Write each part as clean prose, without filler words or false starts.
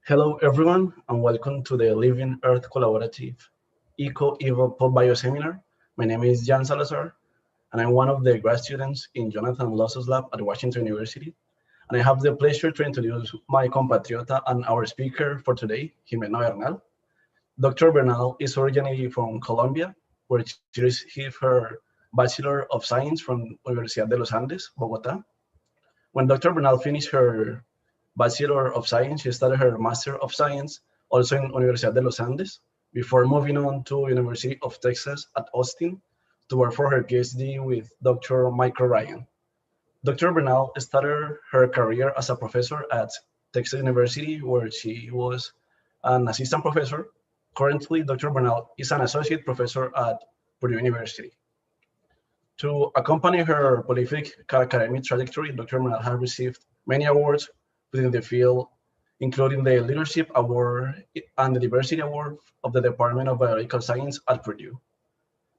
Hello, everyone, and welcome to the Living Earth Collaborative Eco-Evo Bio Seminar. My name is Jan Salazar, and I'm one of the grad students in Jonathan Losso's lab at Washington University. And I have the pleasure to introduce my compatriota and our speaker for today, Ximena Bernal. Dr. Bernal is originally from Colombia, where she received her Bachelor of Science from Universidad de los Andes, Bogotá. When Dr. Bernal finished her Bachelor of Science, she started her Master of Science also in Universidad de los Andes before moving on to University of Texas at Austin to work for her PhD with Dr. Michael Ryan. Dr. Bernal started her career as a professor at Texas University, where she was an assistant professor. Currently, Dr. Bernal is an associate professor at Purdue University. To accompany her prolific academic trajectory, Dr. Bernal has received many awards within the field, including the Leadership Award and the Diversity Award of the Department of Biological Science at Purdue.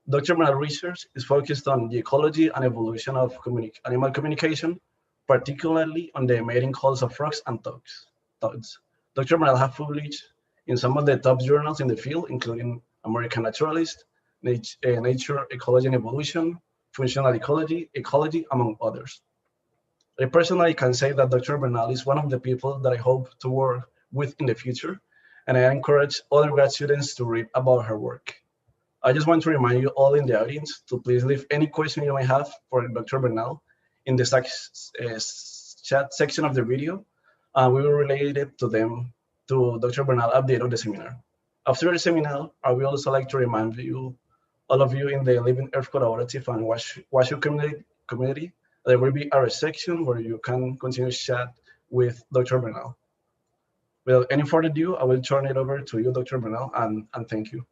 Dr. Bernal's research is focused on the ecology and evolution of animal communication, particularly on the mating calls of frogs and toads. Dr. Bernal has published in some of the top journals in the field, including American Naturalist, Nature, Ecology and Evolution, Functional Ecology, among others. I personally can say that Dr. Bernal is one of the people that I hope to work with in the future, and I encourage other grad students to read about her work. I just want to remind you all in the audience to please leave any question you may have for Dr. Bernal in the chat section of the video, and we will relate it to them to Dr. Bernal at the end of the seminar. After the seminar, I would also like to remind you, all of you in the Living Earth Collaborative and WashU community, there will be a section where you can continue to chat with Dr. Bernal. Without any further ado, I will turn it over to you, Dr. Bernal, and thank you.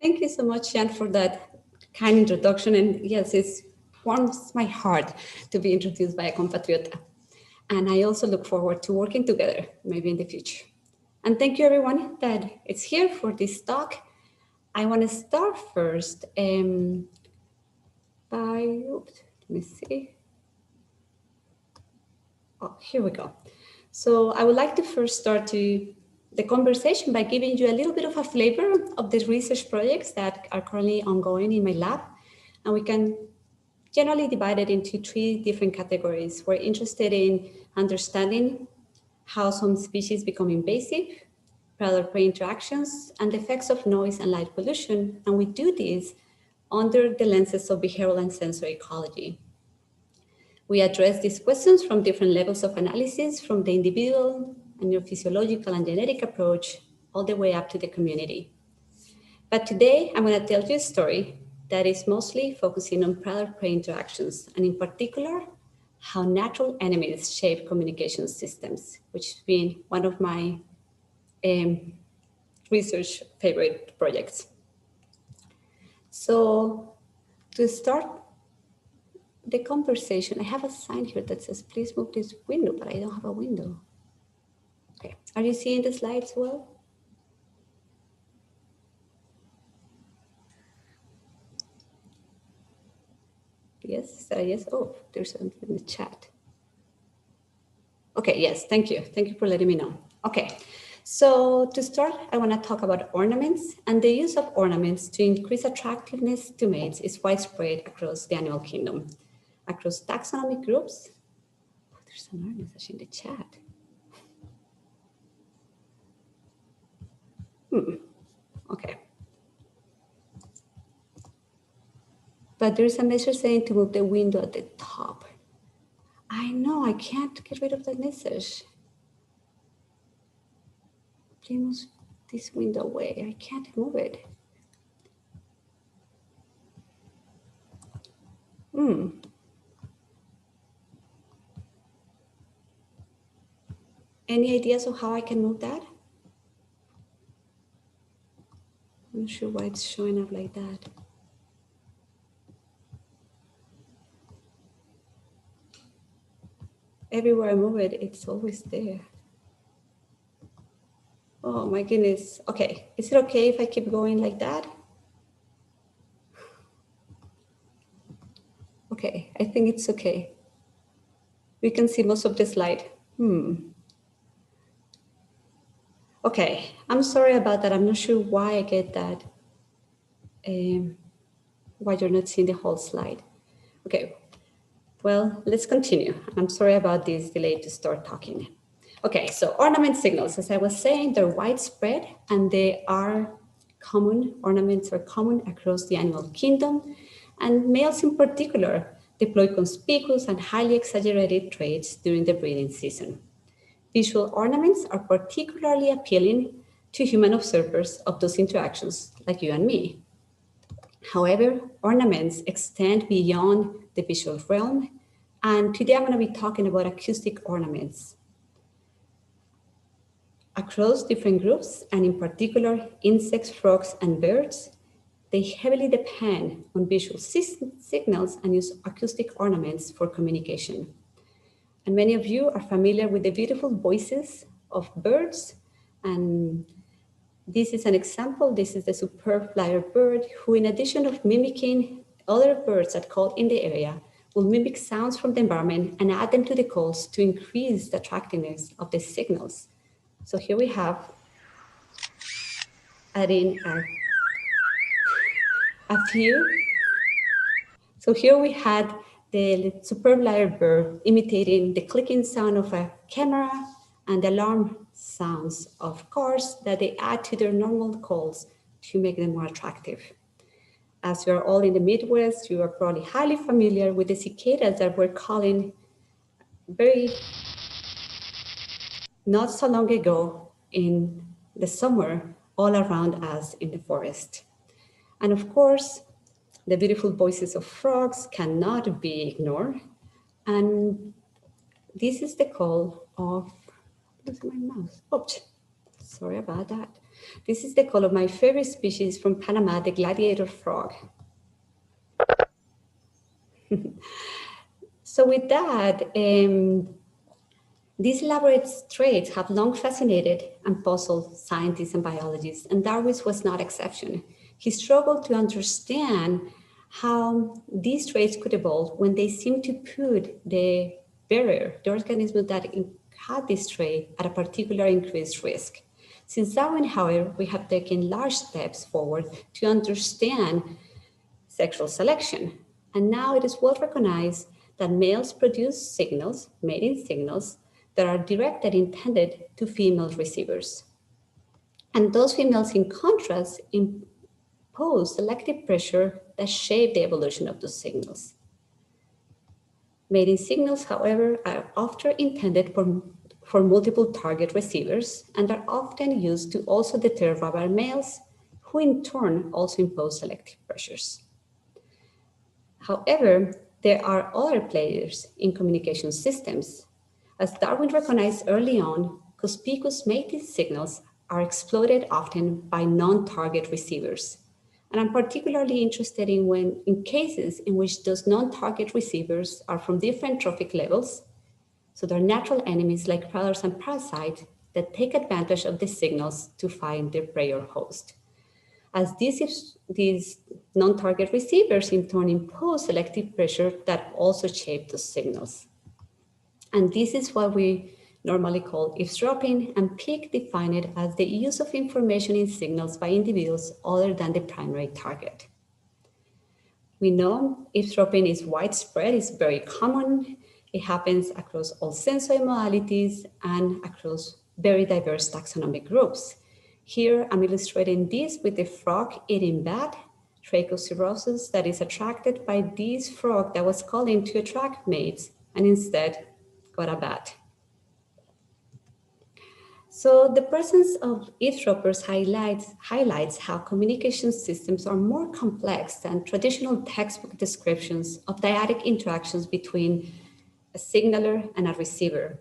Thank you so much, Jan, for that kind introduction. And yes, it warms my heart to be introduced by a compatriota. And I also look forward to working together, maybe in the future. And thank you, everyone that is here for this talk. I want to start first let me see. Oh, here we go. So I would like to first start the conversation by giving you a little bit of a flavor of the research projects that are currently ongoing in my lab. And we can generally divide it into three different categories. We're interested in understanding how some species become invasive, predator-prey interactions, and the effects of noise and light pollution. And we do this under the lenses of behavioral and sensory ecology. We address these questions from different levels of analysis, from the individual, and neurophysiological and genetic approach, all the way up to the community. But today, I'm going to tell you a story that is mostly focusing on predator-prey interactions, and in particular, how natural enemies shape communication systems, which has been one of my research favorite projects. So to start the conversation, I have a sign here that says, please move this window, but I don't have a window. Okay, are you seeing the slides well? Yes, yes, oh, there's something in the chat. Okay, yes, thank you. Thank you for letting me know. Okay, so to start, I wanna talk about ornaments, and the use of ornaments to increase attractiveness to mates is widespread across the animal kingdom. Across taxonomic groups, oh, there's another message in the chat. Okay. But there's a message saying to move the window at the top. I know, I can't get rid of that message. Please move this window away. I can't move it. Any ideas of how I can move that? I'm not sure why it's showing up like that. Everywhere I move it, it's always there. Oh my goodness. Okay, is it okay if I keep going like that? Okay, I think it's okay. We can see most of the slide. Okay, I'm sorry about that. I'm not sure why I get that, why you're not seeing the whole slide. Okay, well, let's continue. I'm sorry about this delay to start talking. Okay, so ornament signals, as I was saying, they're widespread and they are common. Ornaments are common across the animal kingdom, and males in particular deploy conspicuous and highly exaggerated traits during the breeding season. Visual ornaments are particularly appealing to human observers of those interactions, like you and me. However, ornaments extend beyond the visual realm, and today I'm going to be talking about acoustic ornaments. Across different groups, and in particular insects, frogs, and birds, they heavily depend on visual signals and use acoustic ornaments for communication. And many of you are familiar with the beautiful voices of birds. And this is an example. This is the superb lyrebird who, in addition of mimicking other birds that call in the area, will mimic sounds from the environment and add them to the calls to increase the attractiveness of the signals. So here we have adding a few. So here we had the superb lyrebird imitating the clicking sound of a camera and the alarm sounds of cars that they add to their normal calls to make them more attractive. As you are all in the Midwest, you are probably highly familiar with the cicadas that were calling very not so long ago in the summer all around us in the forest. And of course, the beautiful voices of frogs cannot be ignored. And this is the call of, losing my mouse. Oops, sorry about that. This is the call of my favorite species from Panama, the gladiator frog. So with that, these elaborate traits have long fascinated and puzzled scientists and biologists, and Darwin was not exception. He struggled to understand how these traits could evolve when they seemed to put the barrier, the organism that had this trait, at a particular increased risk. Since Darwin, however, we have taken large steps forward to understand sexual selection. And now it is well recognized that males produce signals, mating signals, that are directed intended to female receivers. And those females, in contrast, impose selective pressure that shape the evolution of those signals. Mating signals, however, are often intended for multiple target receivers and are often used to also deter rival males, who in turn also impose selective pressures. However, there are other players in communication systems. As Darwin recognized early on, conspicuous mating signals are exploited often by non-target receivers. And I'm particularly interested in cases in which those non-target receivers are from different trophic levels. So they're natural enemies like predators and parasites that take advantage of the signals to find their prey or host. As these non-target receivers in turn impose selective pressure that also shape those signals. And this is what we normally call eavesdropping, and Pick defined it as the use of information in signals by individuals other than the primary target. We know eavesdropping is widespread, it's very common. It happens across all sensory modalities and across very diverse taxonomic groups. Here, I'm illustrating this with the frog eating bat, Trichocirrhosis, that is attracted by this frog that was calling to attract mates and instead got a bat. So the presence of eavesdroppers highlights how communication systems are more complex than traditional textbook descriptions of dyadic interactions between a signaler and a receiver.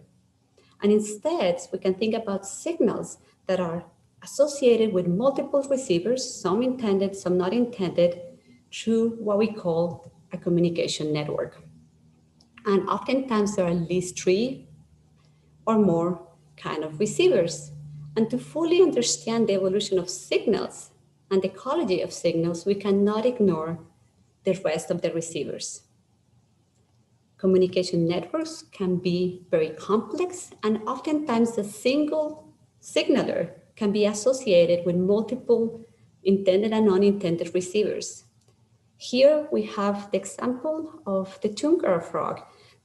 And instead, we can think about signals that are associated with multiple receivers, some intended, some not intended, through what we call a communication network. And oftentimes there are at least 3 or more kind of receivers. And to fully understand the evolution of signals and the ecology of signals, we cannot ignore the rest of the receivers. Communication networks can be very complex, and oftentimes a single signaler can be associated with multiple intended and unintended receivers. Here we have the example of the tungar frog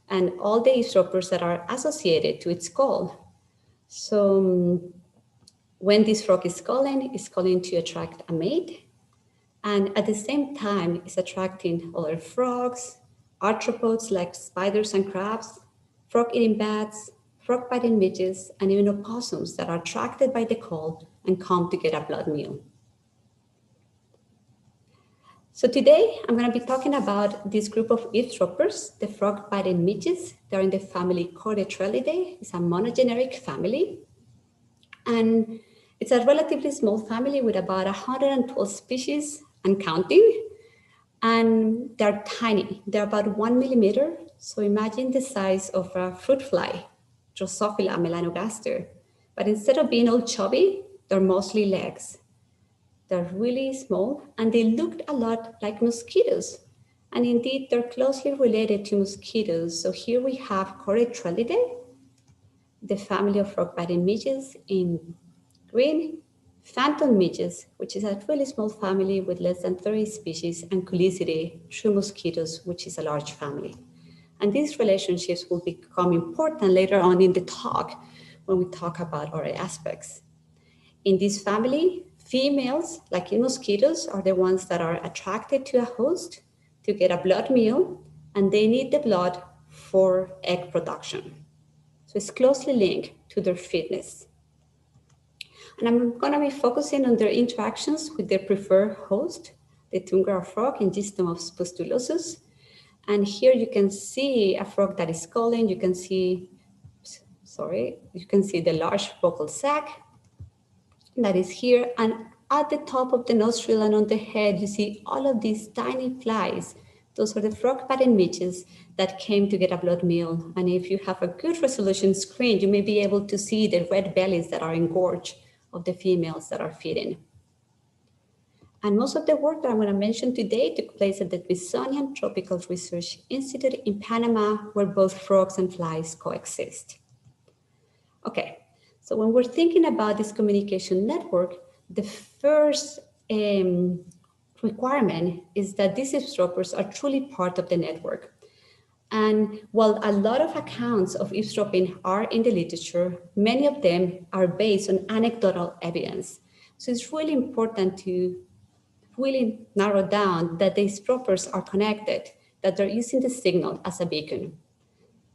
and all the eavesdroppers that are associated to its call. So when this frog is calling to attract a mate, and at the same time it's attracting other frogs, arthropods like spiders and crabs, frog-eating bats, frog-biting midges, and even opossums that are attracted by the call and come to get a blood meal. So today I'm going to be talking about this group of eavesdroppers, the frog-biting midges. They're in the family Coretrellidae. It's a monogeneric family. And it's a relatively small family with about 112 species and counting. And they're tiny. They're about 1 millimeter. So imagine the size of a fruit fly, Drosophila melanogaster. But instead of being all chubby, they're mostly legs. They're really small and they looked a lot like mosquitoes. And indeed, they're closely related to mosquitoes. So here we have Coretrellidae, the family of frog-biting midges in green, phantom midges, which is a really small family with less than 30 species, and Culicidae, true mosquitoes, which is a large family. And these relationships will become important later on in the talk when we talk about other aspects. In this family, females, like in mosquitoes, are the ones that are attracted to a host to get a blood meal, and they need the blood for egg production. So it's closely linked to their fitness. And I'm going to be focusing on their interactions with their preferred host, the tungar frog in Gistomys pustulosus. And here you can see a frog that is calling. You can see the large vocal sac that is here. And at the top of the nostril and on the head, you see all of these tiny flies. Those are the frog-biting midges that came to get a blood meal. And if you have a good resolution screen, you may be able to see the red bellies that are engorged of the females that are feeding. And most of the work that I'm going to mention today took place at the Smithsonian Tropical Research Institute in Panama, where both frogs and flies coexist. Okay, so when we're thinking about this communication network, the first requirement is that these eavesdroppers are truly part of the network. And while a lot of accounts of eavesdropping are in the literature, many of them are based on anecdotal evidence. So it's really important to really narrow down that the eavesdroppers are connected, that they're using the signal as a beacon.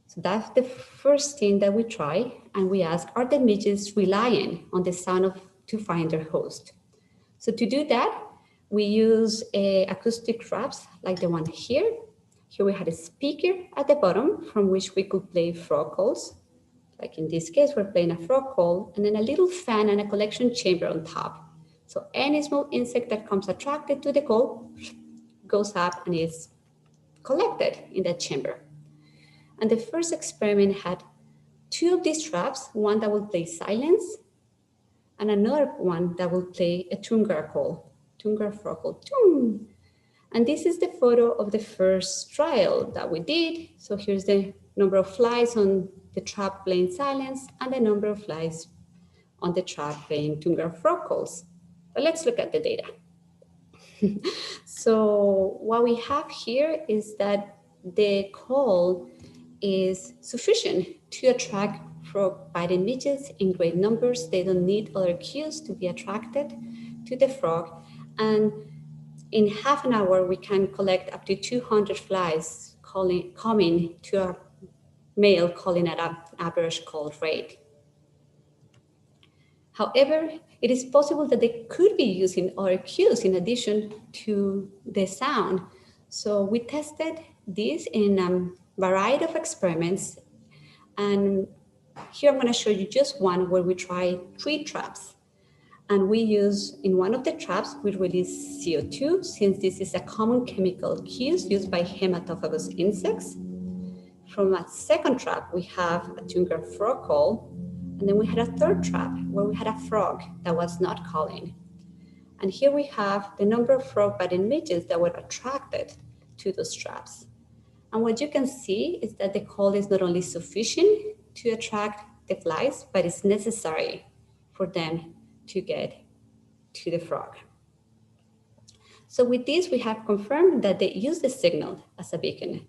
So that's the first thing that we try, and we ask, are the midges relying on the sound to find their host? So to do that, we use acoustic traps like the one here. Here we had a speaker at the bottom from which we could play frog calls. Like in this case, we're playing a frog call, and then a little fan and a collection chamber on top. So any small insect that comes attracted to the call goes up and is collected in that chamber. And the first experiment had two of these traps, one that will play silence and another one that will play a tungar call, tungar frog call, tung. And this is the photo of the first trial that we did. So here's the number of flies on the trap playing silence and the number of flies on the trap playing tungar frog calls. But let's look at the data. So what we have here is that the call is sufficient to attract frog-biting midges in great numbers. They don't need other cues to be attracted to the frog. And in half an hour, we can collect up to 200 flies coming to a male calling at an average call rate. However, it is possible that they could be using other cues in addition to the sound. So we tested this in a variety of experiments. And here I'm going to show you just one where we try 3 traps. And we use, in one of the traps, we release CO2, since this is a common chemical cue used by hematophagous insects. From a second trap, we have a tungar frog call. And then we had a third trap where we had a frog that was not calling. And here we have the number of frog-biting midges that were attracted to those traps. And what you can see is that the call is not only sufficient to attract the flies, but it's necessary for them to get to the frog. So with this, we have confirmed that they use the signal as a beacon.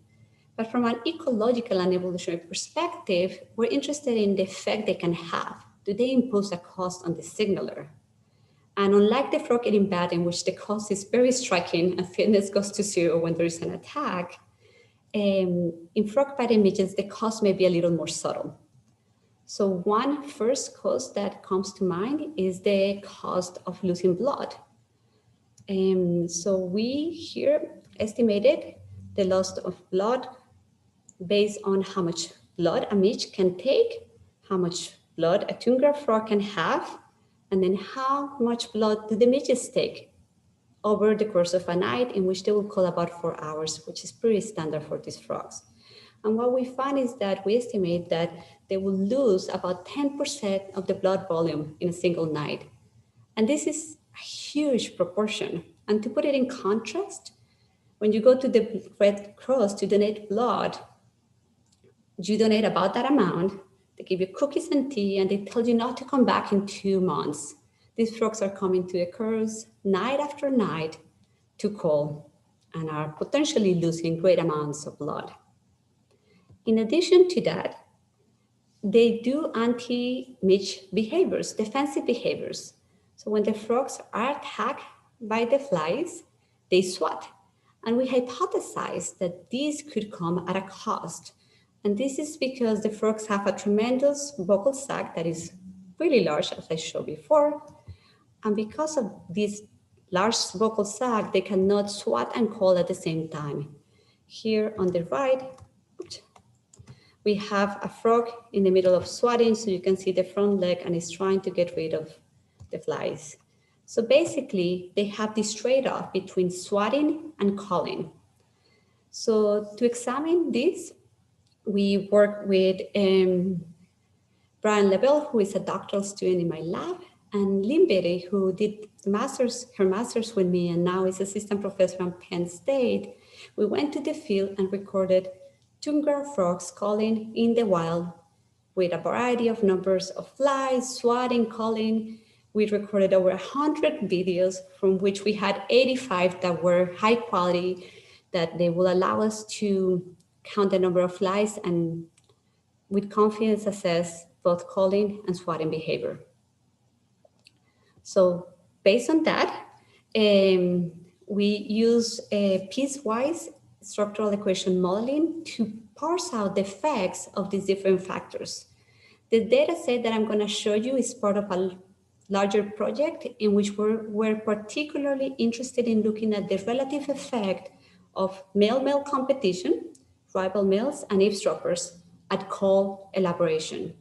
But from an ecological and evolutionary perspective, we're interested in the effect they can have. Do they impose a cost on the signaler? And unlike the frog eating bat, in which the cost is very striking and fitness goes to zero when there is an attack, in frog biting midges, the cost may be a little more subtle. So one first cost that comes to mind is the cost of losing blood. So we here estimated the loss of blood based on how much blood a midge can take, how much blood a tundra frog can have, and then how much blood do the midges take over the course of a night, in which they will call about 4 hours, which is pretty standard for these frogs. And what we find is that we estimate that they will lose about 10% of the blood volume in a single night. And this is a huge proportion. And to put it in contrast, when you go to the Red Cross to donate blood, you donate about that amount, they give you cookies and tea, and they tell you not to come back in 2 months. These frogs are coming to the curves night after night to call and are potentially losing great amounts of blood. In addition to that, they do anti-midge behaviors, defensive behaviors. So when the frogs are attacked by the flies, they swat. And we hypothesize that this could come at a cost. And this is because the frogs have a tremendous vocal sac that is really large, as I showed before. And because of this large vocal sac, they cannot swat and call at the same time. Here on the right, we have a frog in the middle of swatting, so you can see the front leg, and it's trying to get rid of the flies. So basically, they have this trade-off between swatting and calling. So to examine this, we work with Brian Lebel, who is a doctoral student in my lab, and Lynn Beatty, who did her master's with me and now is assistant professor at Penn State. We went to the field and recorded tundra frogs calling in the wild with a variety of numbers of flies, swatting, calling. We recorded over 100 videos, from which we had 85 that were high quality, that they will allow us to count the number of flies and with confidence assess both calling and swatting behavior. So based on that, we use a piecewise structural equation modeling to parse out the effects of these different factors. The data set that I'm going to show you is part of a larger project in which we're particularly interested in looking at the relative effect of male-male competition, rival males, and eavesdroppers at call elaboration.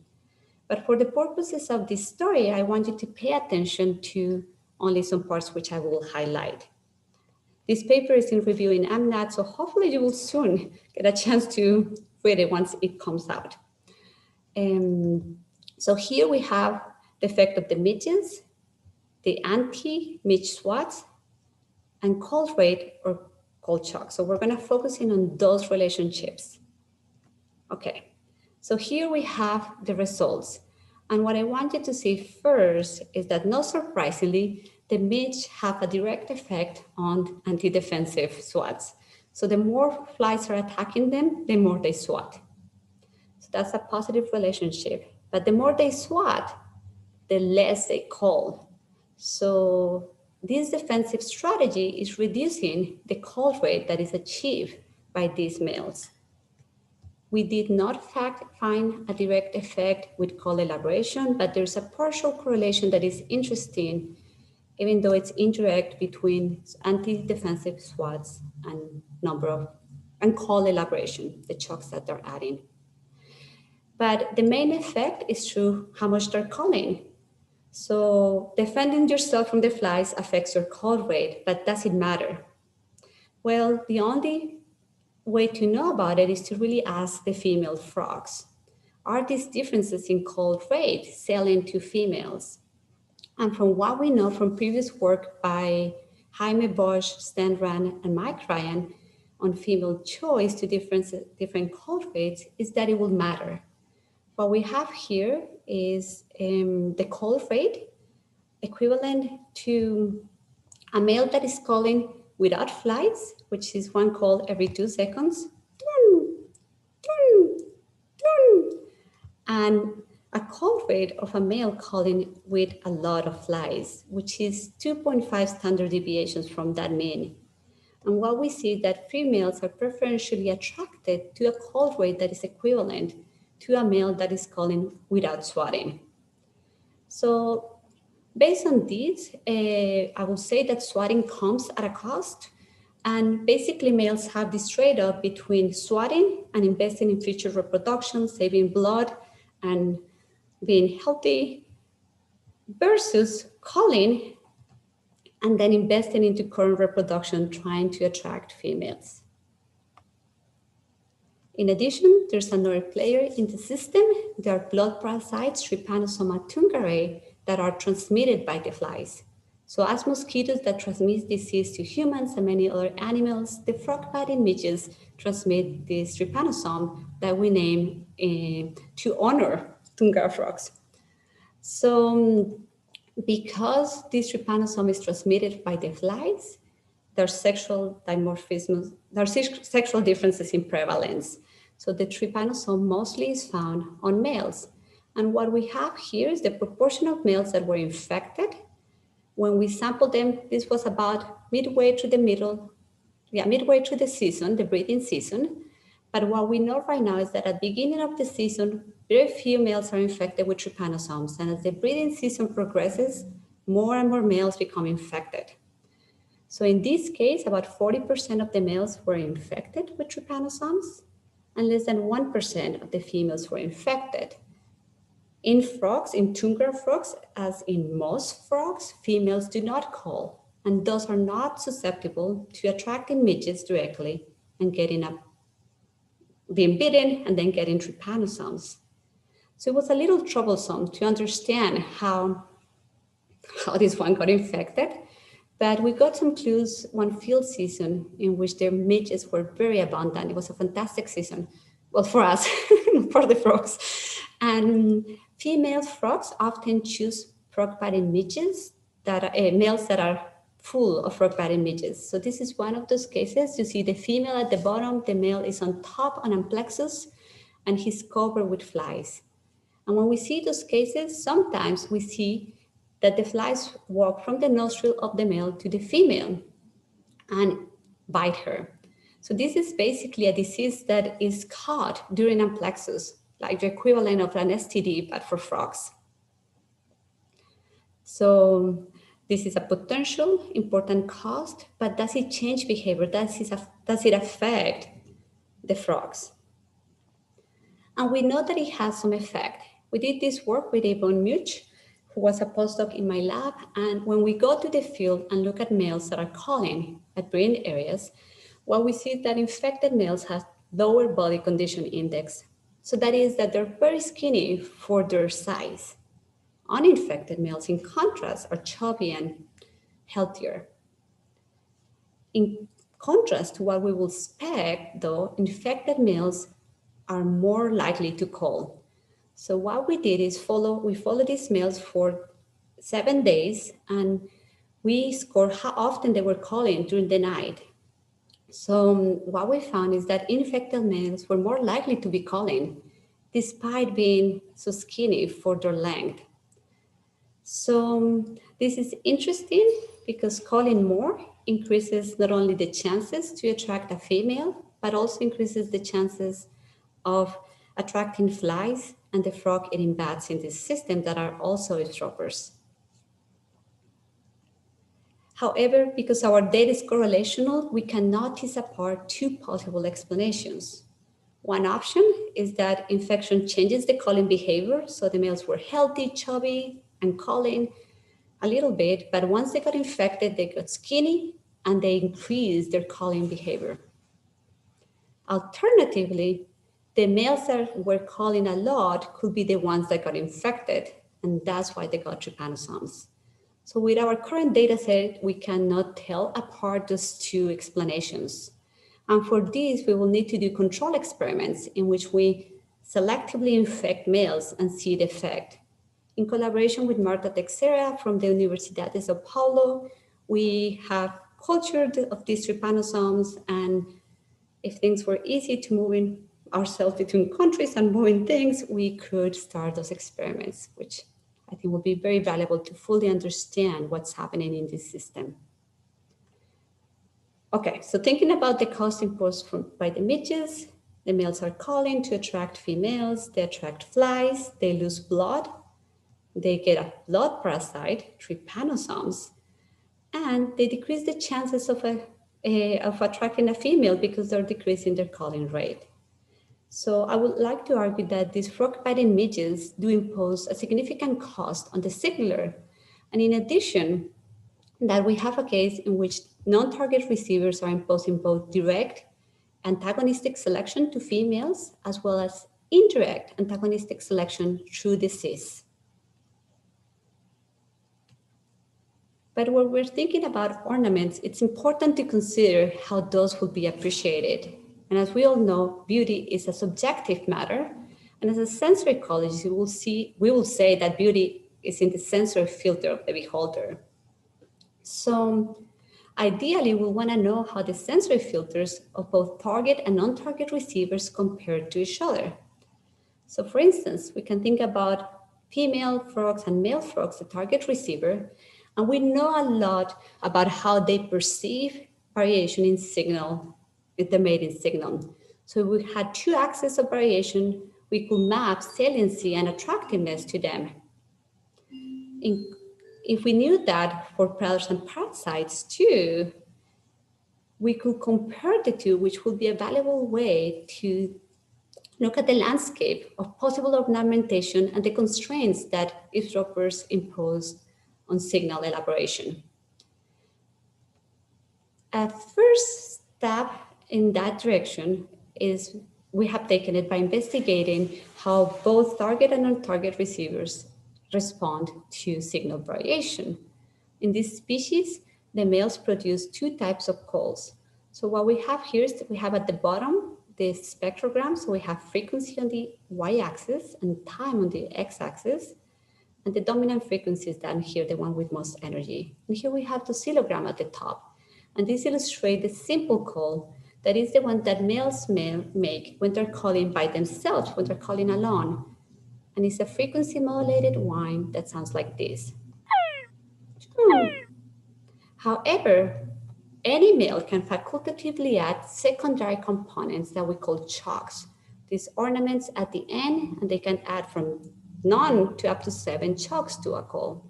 But for the purposes of this story, I want you to pay attention to only some parts which I will highlight. This paper is in review in AMNAT, so hopefully you will soon get a chance to read it once it comes out. So here we have the effect of the midges, the anti-midge swats, and call rate or call shock. So we're going to focus in on those relationships. Okay, so here we have the results. And what I want you to see first is that, not surprisingly, the midge have a direct effect on anti-defensive swats. So the more flies are attacking them, the more they swat. So that's a positive relationship. But the more they swat, the less they call. So this defensive strategy is reducing the call rate that is achieved by these males. We did not find a direct effect with call elaboration, but there's a partial correlation that is interesting, even though it's indirect, between anti-defensive swats and call elaboration, the chocks that they're adding. But the main effect is through how much they're calling. So defending yourself from the flies affects your call rate, but does it matter? Well, the only way to know about it is to really ask the female frogs. Are these differences in call rate selling to females? And from what we know from previous work by Jaime Bosch, Stan Rand, and Mike Ryan on female choice to different call rates, is that it will matter. What we have here is the call rate equivalent to a male that is calling without flights, which is one call every 2 seconds, and a call rate of a male calling with a lot of flies, which is 2.5 standard deviations from that mean. And what we see is that females are preferentially attracted to a call rate that is equivalent to a male that is calling without swatting. So based on this, I will say that swatting comes at a cost. And basically males have this trade-off between swatting and investing in future reproduction, saving blood and being healthy, versus calling and then investing into current reproduction, trying to attract females. In addition, there's another player in the system. There are blood parasites, Trypanosoma tungarae, that are transmitted by the flies. So as mosquitoes that transmit disease to humans and many other animals, the frog-biting midges transmit this trypanosome that we name to honor tungara frogs. So because this trypanosome is transmitted by the flies, there's sexual dimorphism, there are sexual differences in prevalence. So the trypanosome mostly is found on males. And what we have here is the proportion of males that were infected. When we sampled them, this was about midway through the season, the breeding season. But what we know right now is that at the beginning of the season, very few males are infected with trypanosomes. And as the breeding season progresses, more and more males become infected. So in this case, about 40% of the males were infected with trypanosomes, and less than 1% of the females were infected. In frogs, in tungara frogs, as in most frogs, females do not call, and thus are not susceptible to attracting midges directly and being bitten and then getting trypanosomes. So it was a little troublesome to understand how this one got infected, but we got some clues one field season in which their midges were very abundant. It was a fantastic season, well, for us, for the frogs. And female frogs often choose frog-biting midges, males that are full of frog-biting midges. So this is one of those cases. You see the female at the bottom, the male is on top on amplexus, and he's covered with flies. And when we see those cases, sometimes we see that the flies walk from the nostril of the male to the female and bite her. So this is basically a disease that is caught during amplexus, like the equivalent of an STD, but for frogs. So this is a potential important cost, but does it change behavior? Does it affect the frogs? And we know that it has some effect. We did this work with Yvonne Much, who was a postdoc in my lab. And when we go to the field and look at males that are calling at breeding areas, what we see is that infected males have lower body condition index. So that is that they're very skinny for their size. Uninfected males, in contrast, are chubby and healthier. In contrast to what we will expect, though, infected males are more likely to call. So what we did is we followed these males for 7 days, and we scored how often they were calling during the night. So what we found is that infected males were more likely to be calling, despite being so skinny for their length. So this is interesting because calling more increases not only the chances to attract a female, but also increases the chances of attracting flies and the frog-eating bats in this system that are also eavesdroppers. However, because our data is correlational, we cannot tease apart two possible explanations. One option is that infection changes the calling behavior, so the males were healthy, chubby, and calling a little bit, but once they got infected, they got skinny and they increased their calling behavior. Alternatively, the males that were calling a lot could be the ones that got infected, and that's why they got trypanosomes. So with our current data set, we cannot tell apart those two explanations. And for this, we will need to do control experiments in which we selectively infect males and see the effect. In collaboration with Marta Teixeira from the Universidad de Sao Paulo, we have cultured of these trypanosomes, and if things were easy to moving ourselves between countries and moving things, we could start those experiments, which I think will be very valuable to fully understand what's happening in this system. Okay, so thinking about the cost imposed by the midges, the males are calling to attract females, they attract flies, they lose blood, they get a blood parasite, trypanosomes, and they decrease the chances of attracting a female because they're decreasing their calling rate. So I would like to argue that these frog-biting midges do impose a significant cost on the signaler. And in addition, that we have a case in which non-target receivers are imposing both direct antagonistic selection to females as well as indirect antagonistic selection through disease. But when we're thinking about ornaments, it's important to consider how those will be appreciated. And as we all know, beauty is a subjective matter. And as a sensory ecologist, we will say that beauty is in the sensory filter of the beholder. So ideally, we want to know how the sensory filters of both target and non-target receivers compare to each other. So for instance, we can think about female frogs and male frogs, the target receiver, and we know a lot about how they perceive variation in signal, in the mating signal. So if we had two axes of variation, we could map saliency and attractiveness to them. If we knew that for predators and parasites too, we could compare the two, which would be a valuable way to look at the landscape of possible ornamentation and the constraints that eavesdroppers impose on signal elaboration. A first step in that direction is we have taken it by investigating how both target and non-target receivers respond to signal variation. In this species, the males produce two types of calls. So what we have here is we have at the bottom the spectrogram. So we have frequency on the y-axis and time on the x-axis. And the dominant frequency is down here, the one with most energy. And here we have the oscillogram at the top. And this illustrates the simple call that is the one that males make when they're calling by themselves, when they're calling alone. And it's a frequency modulated whine that sounds like this. However, any male can facultatively add secondary components that we call chocks. These ornaments at the end, and they can add from none to up to 7 chocks to a call.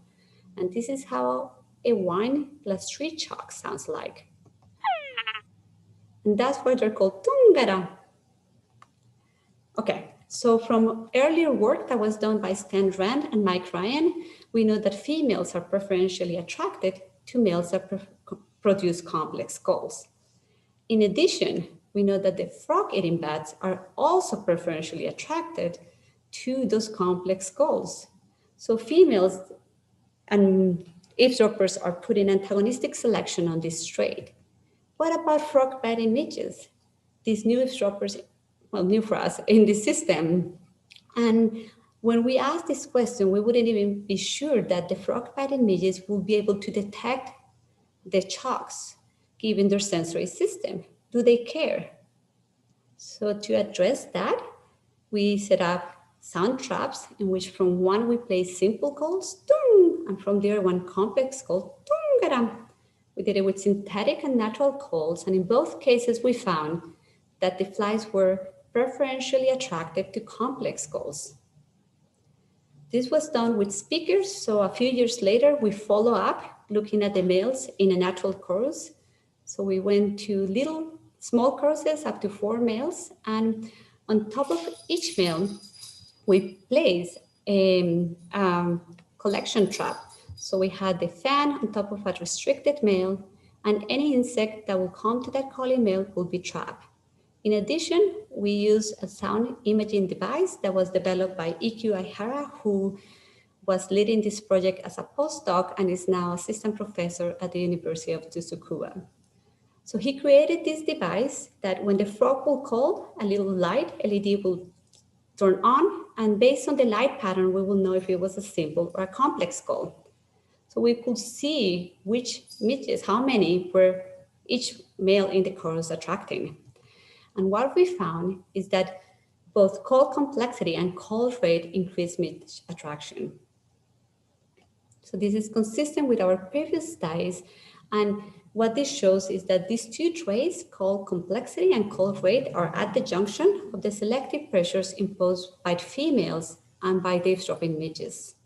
And this is how a whine plus 3 chocks sounds like. And that's why they're called tungara. Okay, so from earlier work that was done by Stan Rand and Mike Ryan, we know that females are preferentially attracted to males that produce complex calls. In addition, we know that the frog-eating bats are also preferentially attracted to those complex calls. So females and eavesdroppers are putting antagonistic selection on this trait. What about frog-biting midges? These new eavesdroppers, well, new for us in the system. And when we ask this question, we wouldn't even be sure that the frog-biting midges will be able to detect the chocks given their sensory system. Do they care? So to address that, we set up sound traps in which from one we play simple calls, tung, and from the other one complex call, tungaram. We did it with synthetic and natural calls, and in both cases we found that the flies were preferentially attracted to complex calls. This was done with speakers, so a few years later we follow up looking at the males in a natural chorus. So we went to small choruses up to 4 males, and on top of each male, we placed a collection trap. So we had the fan on top of a restricted male, and any insect that will come to that calling male will be trapped. In addition, we used a sound imaging device that was developed by Ikyu Aihara, who was leading this project as a postdoc and is now assistant professor at the University of Tsukuba. So he created this device that when the frog will call, a little light LED will turn on and based on the light pattern, we will know if it was a simple or a complex call. So we could see which midges, how many were each male in the chorus attracting. And what we found is that both call complexity and call rate increase midge attraction. So this is consistent with our previous studies, and what this shows is that these two traits, call complexity and call rate, are at the junction of the selective pressures imposed by females and by the eavesdropping midges.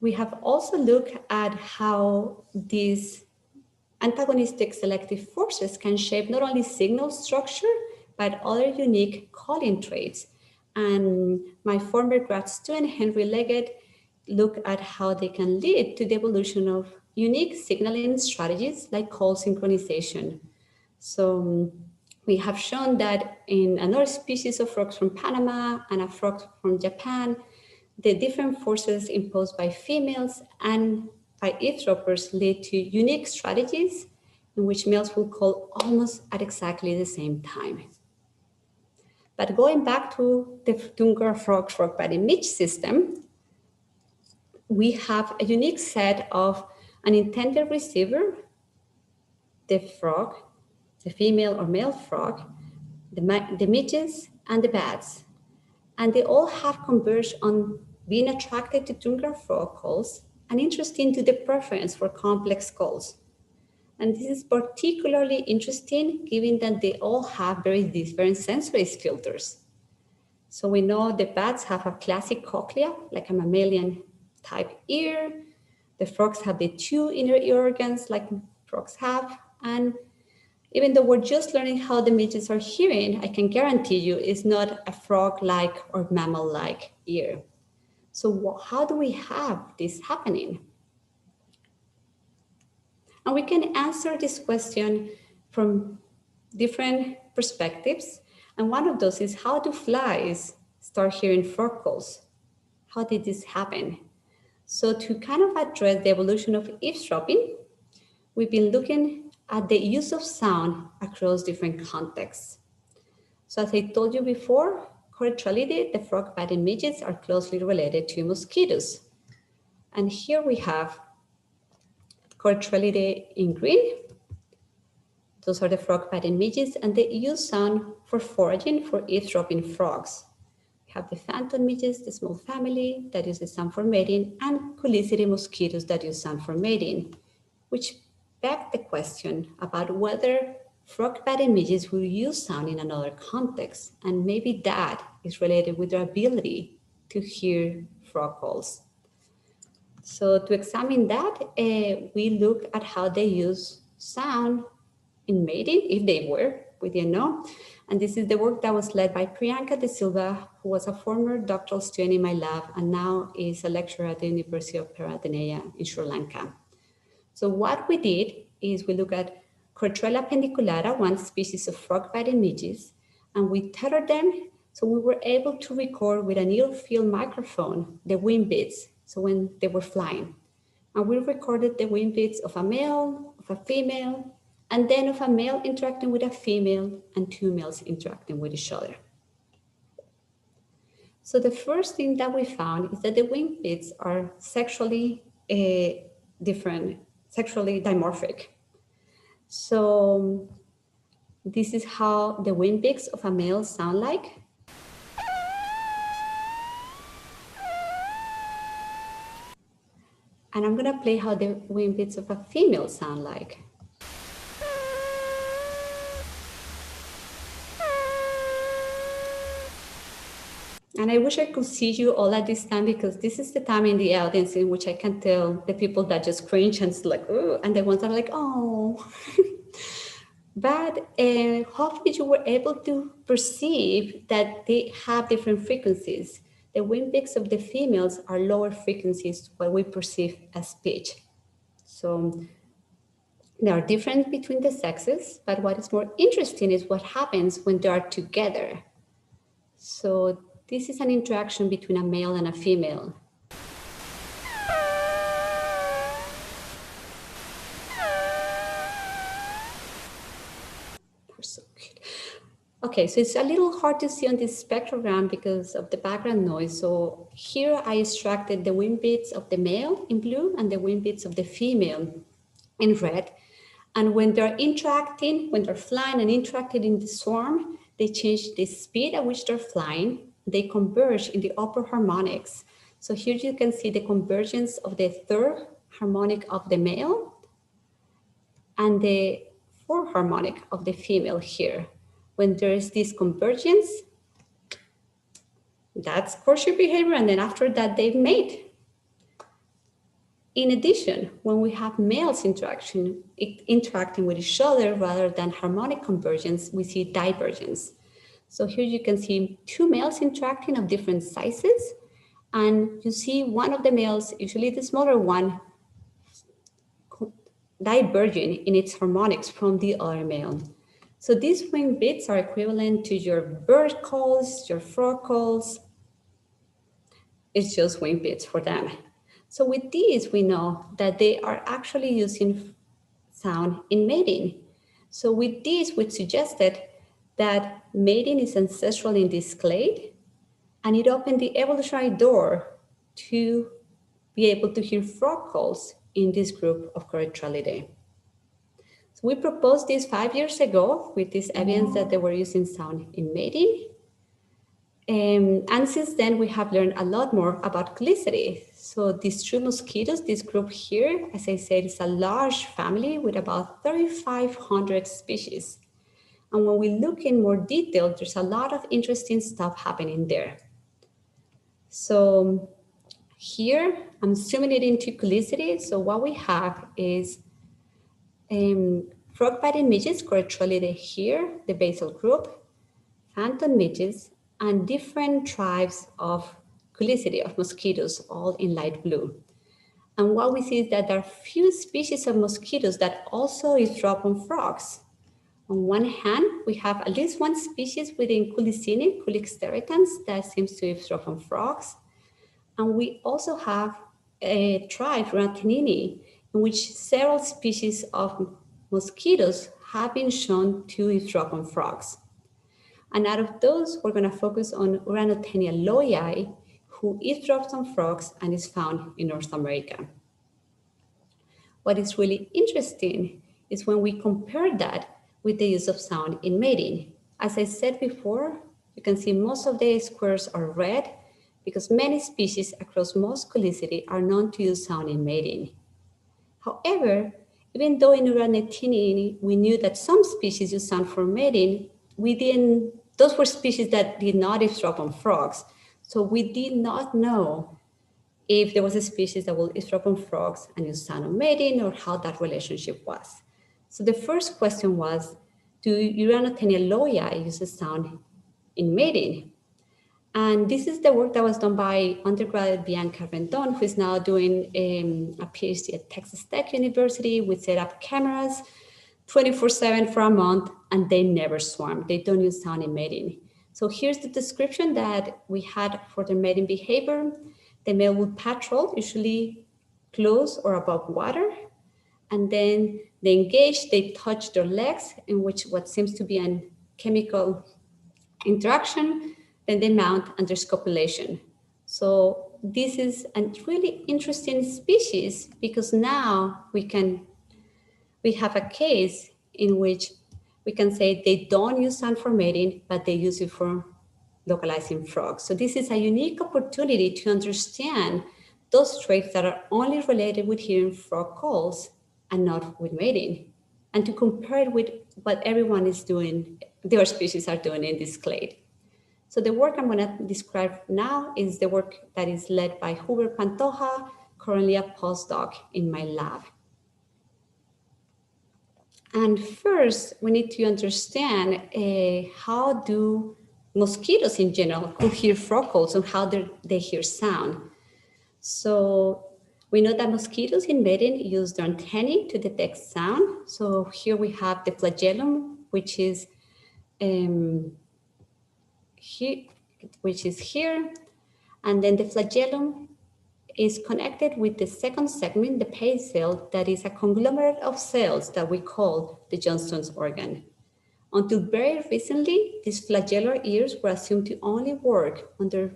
We have also looked at how these antagonistic selective forces can shape not only signal structure, but other unique calling traits. And my former grad student, Henry Leggett, looked at how they can lead to the evolution of unique signaling strategies like call synchronization. So we have shown that in another species of frogs from Panama and a frog from Japan, the different forces imposed by females and by eavesdroppers lead to unique strategies in which males will call almost at exactly the same time. But going back to the Dungar frog body midge system, we have a unique set of an intended receiver, the frog, the female or male frog, the midges, and the bats. And they all have converged on being attracted to Dungar frog calls and interesting to the preference for complex calls. And this is particularly interesting given that they all have very different sensory filters. So we know the bats have a classic cochlea, like a mammalian type ear. The frogs have the two inner ear organs like frogs have. And even though we're just learning how the midges are hearing, I can guarantee you it's not a frog-like or mammal-like ear. So how do we have this happening? And we can answer this question from different perspectives. And one of those is, how do flies start hearing frog calls? How did this happen? So to kind of address the evolution of eavesdropping, we've been looking at the use of sound across different contexts. So as I told you before, Corytralidae, the frog-body midges, are closely related to mosquitoes. And here we have Corytralidae in green. Those are the frog-body midges, and they use sound for foraging for eavesdropping frogs. We have the phantom midges, the small family that uses sound for mating, and Culicity mosquitoes that use sound for mating, which beg the question about whether frog-body midges will use sound in another context, and maybe that is related with their ability to hear frog calls. So to examine that, we look at how they use sound in mating, if they were, we didn't know. And this is the work that was led by Priyanka De Silva, who was a former doctoral student in my lab and now is a lecturer at the University of Peradeniya in Sri Lanka. So what we did is we look at Corytrella pendiculata, one species of frog-body midges, and we tethered them. So we were able to record with a near-field microphone the wing beats, so when they were flying. And we recorded the wing beats of a male, of a female, and then of a male interacting with a female and two males interacting with each other. So the first thing that we found is that the wing beats are sexually different, sexually dimorphic. So this is how the wing beats of a male sound like. And I'm gonna play how the wing beats of a female sound like. And I wish I could see you all at this time, because this is the time in the audience in which I can tell the people that just cringe and it's like, oh, and the ones that are like, oh. But hopefully you were able to perceive that they have different frequencies. The wing beats of the females are lower frequencies, what we perceive as pitch. So there are differences between the sexes, but what is more interesting is what happens when they are together. So this is an interaction between a male and a female. They're so cute. Okay, so it's a little hard to see on this spectrogram because of the background noise. So here I extracted the wing beats of the male in blue and the wing beats of the female in red. And when they're interacting, when they're flying and interacting in the swarm, they change the speed at which they're flying. They converge in the upper harmonics. So here you can see the convergence of the third harmonic of the male and the fourth harmonic of the female here. When there is this convergence, that's courtship behavior, and then after that they mate. In addition, when we have males interacting with each other rather than harmonic convergence, we see divergence. So here you can see two males interacting of different sizes, and you see one of the males, usually the smaller one, diverging in its harmonics from the other male. So these wing beats are equivalent to your bird calls, your frog calls. It's just wing beats for them. So with these, we know that they are actually using sound in mating. So with these, we suggested that mating is ancestral in this clade, and it opened the evolutionary door to be able to hear frog calls in this group of Corytralidae. So we proposed this 5 years ago with this evidence that they were using sound in mating. And since then, we have learned a lot more about chlicity. So these true mosquitoes, this group here, as I said, is a large family with about 3,500 species. And when we look in more detail, there's a lot of interesting stuff happening there. So here, I'm zooming it into chlicity. So what we have is frog-biting midges, Corytralidae here, the basal group, phantom midges, and different tribes of chlicity, of mosquitoes, all in light blue. And what we see is that there are few species of mosquitoes that also eavesdrop on frogs. On one hand, we have at least one species within Culicini, Culix territans, that seems to eavesdrop on frogs. And we also have a tribe, Rantinini, in which several species of mosquitoes have been shown to eavesdrop on frogs. And out of those, we're going to focus on Uranotenia loyi, who eavesdrops on frogs and is found in North America. What is really interesting is when we compare that with the use of sound in mating. As I said before, you can see most of the squares are red because many species across most chlicity are known to use sound in mating. However, even though in Uranotenia we knew that some species use sound for mating, those were species that did not eavesdrop on frogs. So we did not know if there was a species that will eavesdrop on frogs and use sound on mating or how that relationship was. So the first question was, do Uranotenia loyi use sound in mating? And this is the work that was done by undergraduate Bianca Rendon, who is now doing a PhD at Texas Tech University. We set up cameras 24/7 for a month, and they never swarm. They don't use sound in mating. So here's the description that we had for their mating behavior. The male would patrol, usually close or above water, and then they engage, they touch their legs, in which what seems to be a chemical interaction, then they mount and there's copulation. So this is a really interesting species because now we have a case in which we can say they don't use sound for mating, but they use it for localizing frogs. So this is a unique opportunity to understand those traits that are only related with hearing frog calls and not with mating, and to compare it with what everyone is doing, their species are doing in this clade. So the work I'm going to describe now is the work that is led by Hubert Pantoja, currently a postdoc in my lab. And first, we need to understand how do mosquitoes in general could hear frog calls and how they hear sound. So we know that mosquitoes in mating use their antennae to detect sound. So here we have the flagellum, which is here, and then the flagellum is connected with the second segment, the pale cell, that is a conglomerate of cells that we call the Johnston's organ. Until very recently, these flagellar ears were assumed to only work under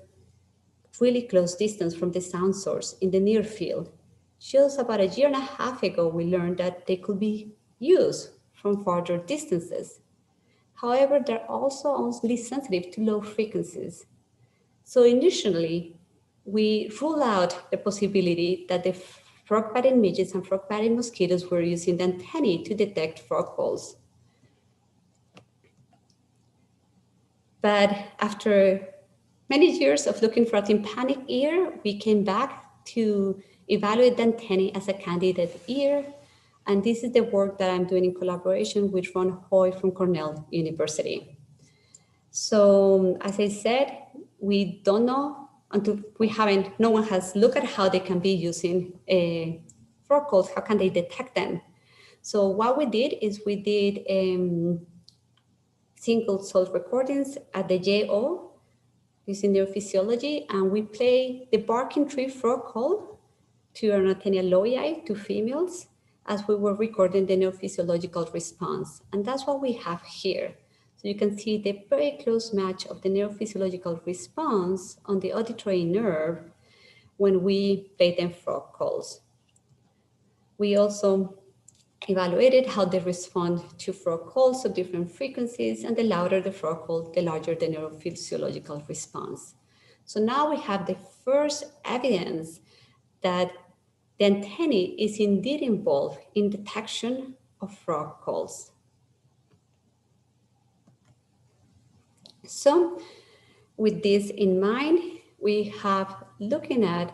really close distance from the sound source in the near field. Just about a year and a half ago, we learned that they could be used from farther distances. However, they're also only sensitive to low frequencies. So initially, we rule out the possibility that the frog-biting midges and frog-biting mosquitoes were using the antennae to detect frog calls. But after many years of looking for a tympanic ear, we came back to evaluate the antennae as a candidate ear. And this is the work that I'm doing in collaboration with Ron Hoy from Cornell University. So as I said, we don't know until no one has looked at how they can be using frog calls, how can they detect them. So what we did is we did single source recordings at the JO using neurophysiology, and we play the barking tree frog call to Ornaments loyi to females as we were recording the neurophysiological response. And that's what we have here. So you can see the very close match of the neurophysiological response on the auditory nerve when we play them frog calls. We also evaluated how they respond to frog calls of different frequencies, and the louder the frog call, the larger the neurophysiological response. So now we have the first evidence that the antennae is indeed involved in detection of frog calls. So with this in mind, we have looking at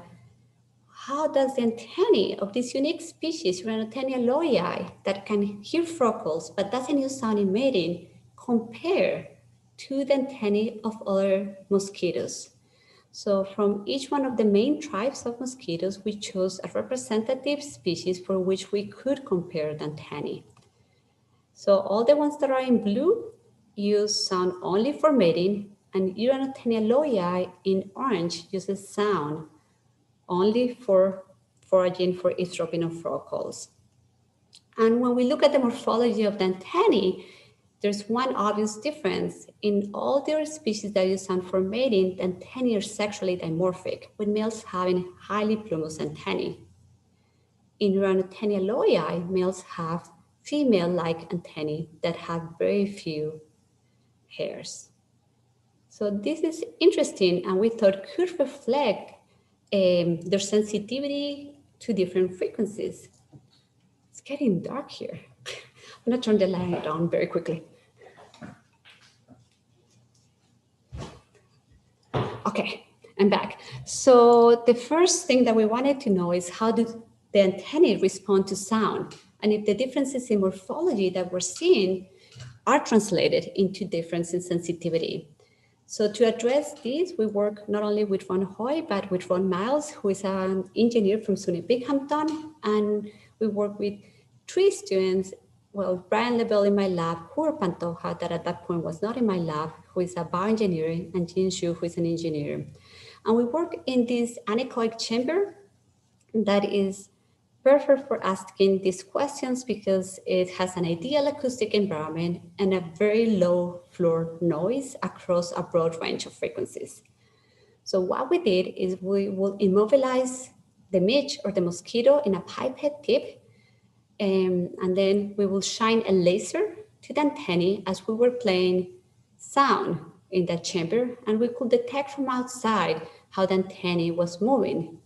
how does the antennae of this unique species, Urbanization loyi, that can hear frog calls but doesn't use sound in mating, compare to the antennae of other mosquitoes? So from each one of the main tribes of mosquitoes, we chose a representative species for which we could compare the antennae. So all the ones that are in blue use sound only for mating, and Urbanization loyi in orange uses sound only for foraging, for eavesdropping on frog calls. And when we look at the morphology of the antennae, there's one obvious difference. In all the other species that use sound for mating, the antennae are sexually dimorphic, with males having highly plumose antennae. In Urbanization loyi, males have female-like antennae that have very few hairs. So this is interesting, and we thought could reflect their sensitivity to different frequencies. It's getting dark here. I'm gonna turn the light down very quickly. Okay, I'm back. So the first thing that we wanted to know is how do the antennae respond to sound, and if the differences in morphology that we're seeing are translated into difference in sensitivity. So to address this, we work not only with Ron Hoy, but with Ron Miles, who is an engineer from SUNY Binghamton, and we work with 3 students, well, Brian LaBelle in my lab, Hur Pantoja, that at that point was not in my lab, who is a bioengineer, and Jin Xu, who is an engineer. And we work in this anechoic chamber that is perfect for asking these questions because it has an ideal acoustic environment and a very low floor noise across a broad range of frequencies. So what we did is we will immobilize the midge or the mosquito in a pipette tip, and then we will shine a laser to the antennae as we were playing sound in that chamber, and we could detect from outside how the antennae was moving.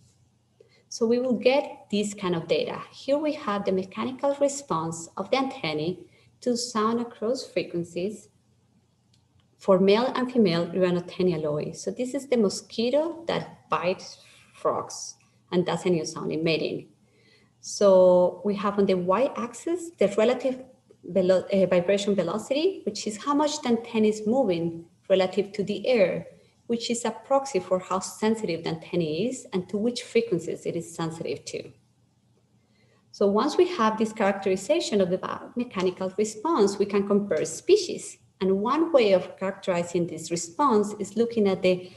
So we will get this kind of data. Here we have the mechanical response of the antennae to sound across frequencies for male and female Urbanization loyi. So this is the mosquito that bites frogs and doesn't use sound in mating. So we have on the y-axis the relative vibration velocity, which is how much the antenna is moving relative to the air, which is a proxy for how sensitive the antenna is and to which frequencies it is sensitive to. So once we have this characterization of the biomechanical response, we can compare species. And one way of characterizing this response is looking at the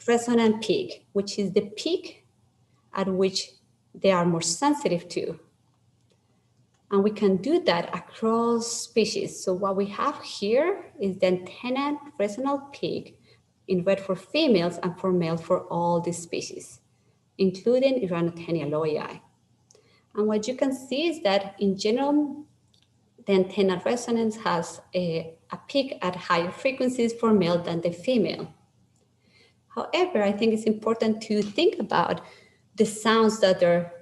resonant peak, which is the peak at which they are more sensitive to. And we can do that across species. So what we have here is the antenna resonant peak in red for females and for males for all the species, including Uranothenia loyi. And what you can see is that in general, the antenna resonance has a peak at higher frequencies for male than the female. However, I think it's important to think about the sounds that they're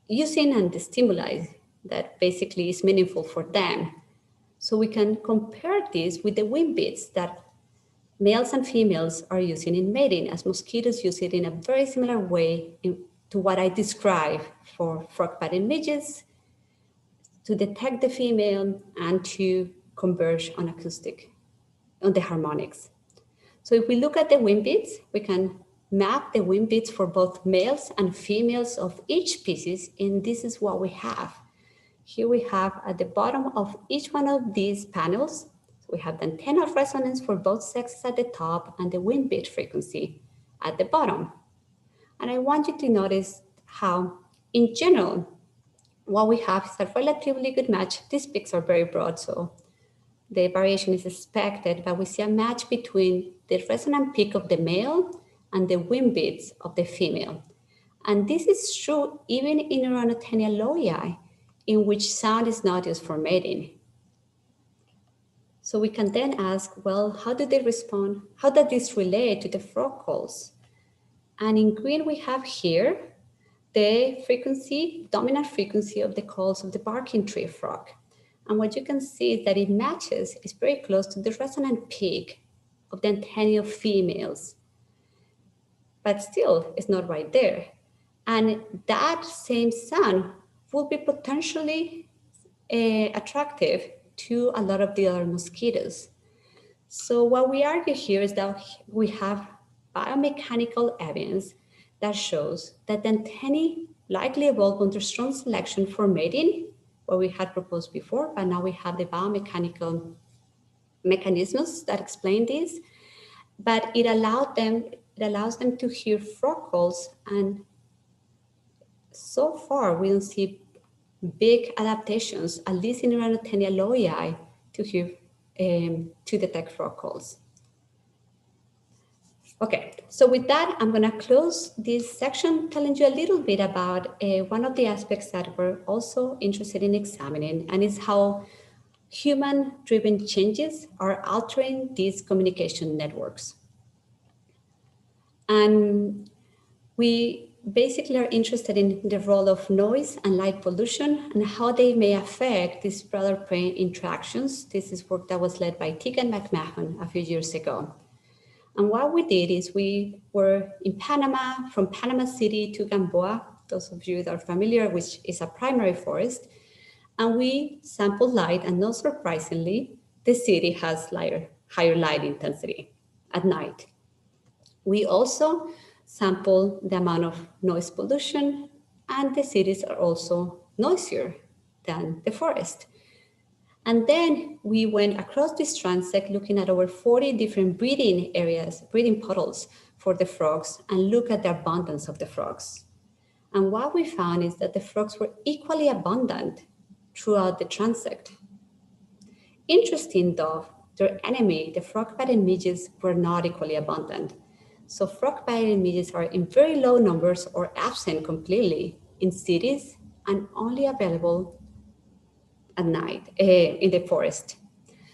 using and the stimuli that basically is meaningful for them. So we can compare this with the wind beats that males and females are using in mating, as mosquitoes use it in a very similar way to what I described for frog-bitten midges, to detect the female and to converge on on the harmonics. So if we look at the wind beats, we can map the wind beats for both males and females of each species, and this is what we have. Here we have at the bottom of each one of these panels, we have the antenna resonance for both sexes at the top and the wind beat frequency at the bottom. And I want you to notice how, in general, what we have is a relatively good match. These peaks are very broad, so the variation is expected, but we see a match between the resonant peak of the male and the wind beats of the female. And this is true even in Uranothenia loyi, in which sound is not used for mating. So we can then ask, well, how do they respond? How does this relate to the frog calls? And in green, we have here the frequency, dominant frequency of the calls of the barking tree frog. And what you can see is that it matches, it's very close to the resonant peak of the antennae of females, but still it's not right there. And that same sound will be potentially attractive to a lot of the other mosquitoes. So what we argue here is that we have biomechanical evidence that shows that the antennae likely evolved under strong selection for mating, what we had proposed before, but now we have the biomechanical mechanisms that explain this. But it allows them to hear frog calls, and so far we don't see big adaptations, at least in Uranothenia loyi, to detect frog calls. Okay, so with that, I'm going to close this section telling you a little bit about one of the aspects that we're also interested in examining, and is how human-driven changes are altering these communication networks. And we basically are interested in the role of noise and light pollution and how they may affect these predator-prey interactions. This is work that was led by Tegan McMahon a few years ago. And what we did is we were in Panama, from Panama City to Gamboa, those of you that are familiar, which is a primary forest, and we sampled light, and not surprisingly, the city has higher light intensity at night. We also sample the amount of noise pollution, and the cities are also noisier than the forest. And then we went across this transect looking at over 40 different breeding areas, breeding puddles for the frogs, and look at the abundance of the frogs. And what we found is that the frogs were equally abundant throughout the transect. Interesting though, their enemy, the frog-bitten midges, were not equally abundant. So frog-bitten midges are in very low numbers or absent completely in cities and only available at night in the forest.